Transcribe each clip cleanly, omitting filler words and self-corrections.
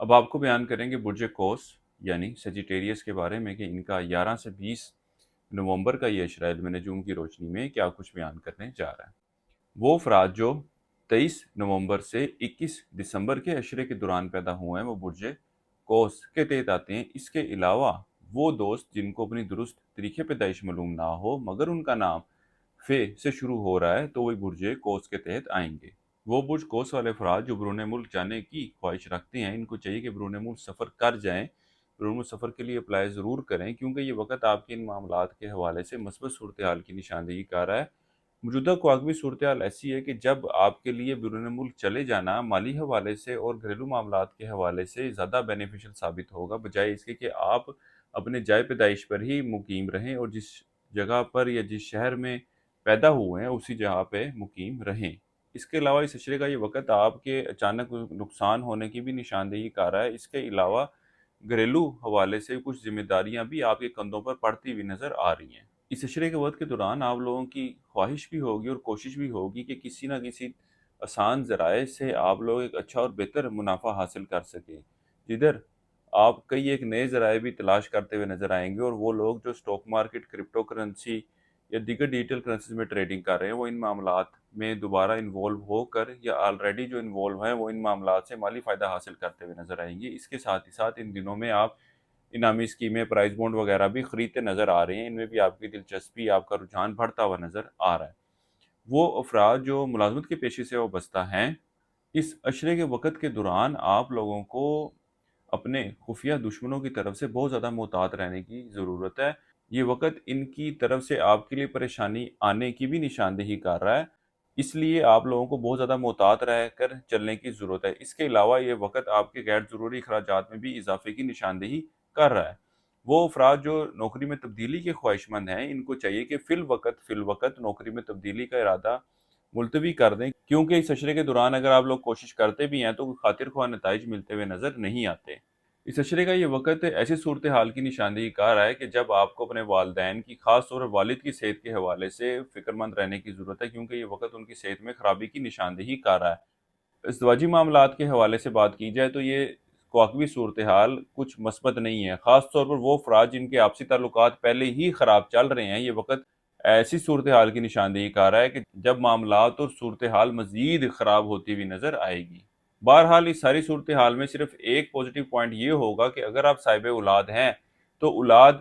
اب آپ کو بیان کریں گے برج قوس یعنی سیجیٹیریس کے بارے میں کہ ان کا 11 سے 20 نومبر کا یہ اشرہ علم نجوم کی روشنی میں کیا کچھ بیان کرنے جا رہا ہے۔ وہ افراد جو 23 نومبر سے 21 دسمبر کے اشرے کے دوران پیدا ہوئے ہیں وہ برج قوس کے تحت آتے ہیں۔ اس کے علاوہ وہ دوست جن کو اپنی درست طریقے پیدائش معلوم نہ ہو مگر ان کا نام فے سے شروع ہو رہا ہے تو وہ برج قوس کے تحت آئیں گے۔ وہ برج قوس والے افراد جو بیرون ملک جانے کی خواہش رکھتے ہیں ان کو چاہیے کہ بیرون ملک سفر کر جائیں، بیرون ملک سفر کے لیے اپلائی ضرور کریں کیونکہ یہ وقت آپ کے ان معاملات کے حوالے سے مثبت صورتحال کی نشاندہی کر رہا ہے۔ موجودہ کواکبی صورتحال ایسی ہے کہ جب آپ کے لیے بیرون ملک چلے جانا مالی حوالے سے اور گھریلو معاملات کے حوالے سے زیادہ بینیفیشل ثابت ہوگا بجائے اس کے کہ آپ اپنے جائے پیدائش پر ہی مقیم رہیں اور جس جگہ پر یا جس شہر میں پیدا ہوئے ہیں اسی جگہ پہ مقیم رہیں۔ اس کے علاوہ اس اشرے کا یہ وقت آپ کے اچانک نقصان ہونے کی بھی نشاندہی کر رہا ہے۔ اس کے علاوہ گھریلو حوالے سے کچھ ذمہ داریاں بھی آپ کے کندھوں پر پڑتی ہوئی نظر آ رہی ہیں۔ اس اشرے کے وقت کے دوران آپ لوگوں کی خواہش بھی ہوگی اور کوشش بھی ہوگی کہ کسی نہ کسی آسان ذرائع سے آپ لوگ ایک اچھا اور بہتر منافع حاصل کر سکیں، جدھر آپ کئی ایک نئے ذرائع بھی تلاش کرتے ہوئے نظر آئیں گے اور وہ لوگ جو اسٹاک مارکیٹ، کرپٹو کرنسی یا دیگر ڈیجیٹل کرنسیز میں ٹریڈنگ کر رہے ہیں وہ ان معاملات میں دوبارہ انوالو ہو کر یا آلریڈی جو انوالو ہیں وہ ان معاملات سے مالی فائدہ حاصل کرتے ہوئے نظر آئیں گے۔ اس کے ساتھ ہی ساتھ ان دنوں میں آپ انعامی اسکیمیں، پرائز بونڈ وغیرہ بھی خریدتے نظر آ رہے ہیں، ان میں بھی آپ کی دلچسپی، آپ کا رجحان بڑھتا ہوا نظر آ رہا ہے۔ وہ افراد جو ملازمت کے پیشے سے وابستہ ہیں اس اشرے کے وقت کے دوران آپ لوگوں کو اپنے خفیہ دشمنوں کی طرف سے بہت زیادہ محتاط رہنے کی ضرورت ہے۔ یہ وقت ان کی طرف سے آپ کے لیے پریشانی آنے کی بھی نشاندہی کر رہا ہے، اس لیے آپ لوگوں کو بہت زیادہ محتاط رہ کر چلنے کی ضرورت ہے۔ اس کے علاوہ یہ وقت آپ کے غیر ضروری اخراجات میں بھی اضافے کی نشاندہی کر رہا ہے۔ وہ افراد جو نوکری میں تبدیلی کے خواہش مند ہیں ان کو چاہیے کہ فی الوقت نوکری میں تبدیلی کا ارادہ ملتوی کر دیں کیونکہ اس اشرے کے دوران اگر آپ لوگ کوشش کرتے بھی ہیں تو کوئی خاطر خواہ نتائج ملتے ہوئے نظر نہیں آتے۔ اس اشرے کا یہ وقت ایسی صورتحال کی نشاندہی کر رہا ہے کہ جب آپ کو اپنے والدین کی، خاص طور پر والد کی صحت کے حوالے سے فکر مند رہنے کی ضرورت ہے کیونکہ یہ وقت ان کی صحت میں خرابی کی نشاندہی کر رہا ہے۔ ازدواجی معاملات کے حوالے سے بات کی جائے تو یہ کواکبی صورتحال کچھ مثبت نہیں ہے، خاص طور پر وہ افراد جن کے آپسی تعلقات پہلے ہی خراب چل رہے ہیں۔ یہ وقت ایسی صورتحال کی نشاندہی کر رہا ہے کہ جب معاملات اور صورتحال مزید خراب ہوتی ہوئی نظر آئے گی۔ بہرحال اس ساری صورتحال میں صرف ایک پوزیٹیو پوائنٹ یہ ہوگا کہ اگر آپ صاحب اولاد ہیں تو اولاد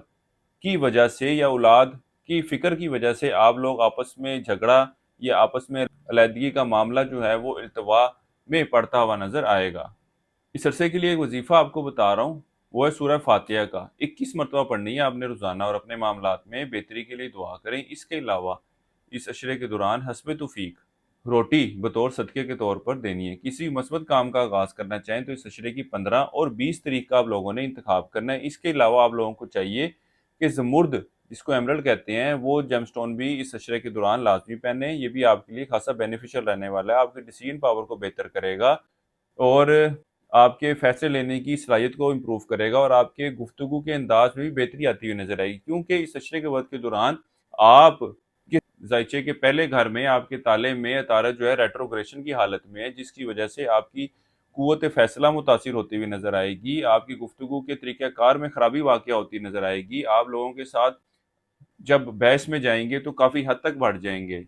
کی وجہ سے یا اولاد کی فکر کی وجہ سے آپ لوگ آپس میں جھگڑا یا آپس میں علیحدگی کا معاملہ جو ہے وہ التوا میں پڑتا ہوا نظر آئے گا۔ اس عرصے کے لیے ایک وظیفہ آپ کو بتا رہا ہوں، وہ ہے سورہ فاتحہ کا 21 مرتبہ پڑھنی ہے آپ نے روزانہ اور اپنے معاملات میں بہتری کے لیے دعا کریں۔ اس کے علاوہ اس اشرے کے دوران حسب توفیق روٹی بطور صدقے کے طور پر دینی ہے۔ کسی مثبت کام کا آغاز کرنا چاہیں تو اس اشرے کی 15 اور 20 تاریخ کا آپ لوگوں نے انتخاب کرنا ہے۔ اس کے علاوہ آپ لوگوں کو چاہیے کہ زمرد جس کو ایمرلڈ کہتے ہیں وہ جیم سٹون بھی اس اشرے کے دوران لازمی پہنیں، یہ بھی آپ کے لیے خاصا بینیفیشل رہنے والا ہے، آپ کی ڈیسیژن پاور کو بہتر کرے گا اور آپ کے فیصلے لینے کی صلاحیت کو امپروو کرے گا اور آپ کے گفتگو کے انداز میں بھی بہتری آتی ہوئی نظر آئے گی کیونکہ اس اشرے کے وقت کے دوران آپ کے ذائچے کے پہلے گھر میں آپ کے تالے میں عطارد جو ہے ریٹروگریشن کی حالت میں ہے جس کی وجہ سے آپ کی قوت فیصلہ متاثر ہوتی ہوئی نظر آئے گی، آپ کی گفتگو کے طریقہ کار میں خرابی واقع ہوتی نظر آئے گی، آپ لوگوں کے ساتھ جب بحث میں جائیں گے تو کافی حد تک بڑھ جائیں گے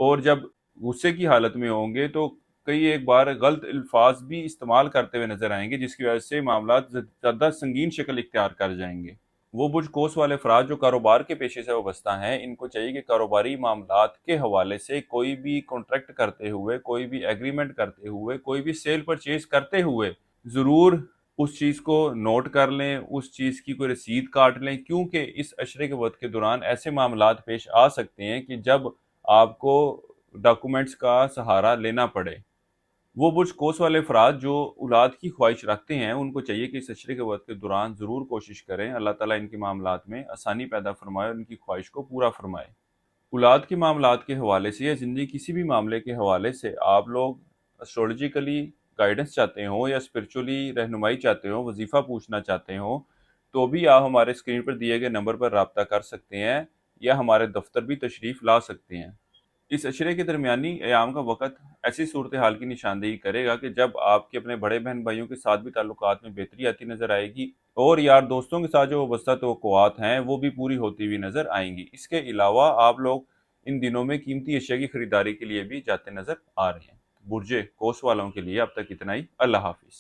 اور جب غصے کی حالت میں ہوں گے تو کئی ایک بار غلط الفاظ بھی استعمال کرتے ہوئے نظر آئیں گے جس کی وجہ سے معاملات زیادہ سنگین شکل اختیار کر جائیں گے۔ وہ برج قوس والے افراد جو کاروبار کے پیشے سے وابستہ ہیں ان کو چاہیے کہ کاروباری معاملات کے حوالے سے کوئی بھی کانٹریکٹ کرتے ہوئے، کوئی بھی ایگریمنٹ کرتے ہوئے، کوئی بھی سیل پرچیز کرتے ہوئے ضرور اس چیز کو نوٹ کر لیں، اس چیز کی کوئی رسید کاٹ لیں کیونکہ اس اشرے کے وقت کے دوران ایسے معاملات پیش آ سکتے ہیں کہ جب آپ کو ڈاکومنٹس کا سہارا لینا پڑے۔ وہ برج قوس والے افراد جو اولاد کی خواہش رکھتے ہیں ان کو چاہیے کہ اس اشرے کے وقت کے دوران ضرور کوشش کریں، اللہ تعالیٰ ان کے معاملات میں آسانی پیدا فرمائے اور ان کی خواہش کو پورا فرمائے۔ اولاد کے معاملات کے حوالے سے یا زندگی کسی بھی معاملے کے حوالے سے آپ لوگ اسٹرولاجیکلی گائیڈنس چاہتے ہوں یا اسپرچولی رہنمائی چاہتے ہوں، وظیفہ پوچھنا چاہتے ہوں تو بھی آپ ہمارے اسکرین پر دیے گئے نمبر پر رابطہ کر سکتے ہیں یا ہمارے دفتر بھی تشریف لا سکتے ہیں۔ اس عشرے کے درمیانی ایام کا وقت ایسی صورتحال کی نشاندہی کرے گا کہ جب آپ کے اپنے بڑے بہن بھائیوں کے ساتھ بھی تعلقات میں بہتری آتی نظر آئے گی، اور یار دوستوں کے ساتھ جو وابستہ توقعات ہیں وہ بھی پوری ہوتی ہوئی نظر آئیں گی۔ اس کے علاوہ آپ لوگ ان دنوں میں قیمتی اشیاء کی خریداری کے لیے بھی جاتے نظر آ رہے ہیں۔ برج قوس والوں کے لیے اب تک اتنا ہی۔ اللہ حافظ۔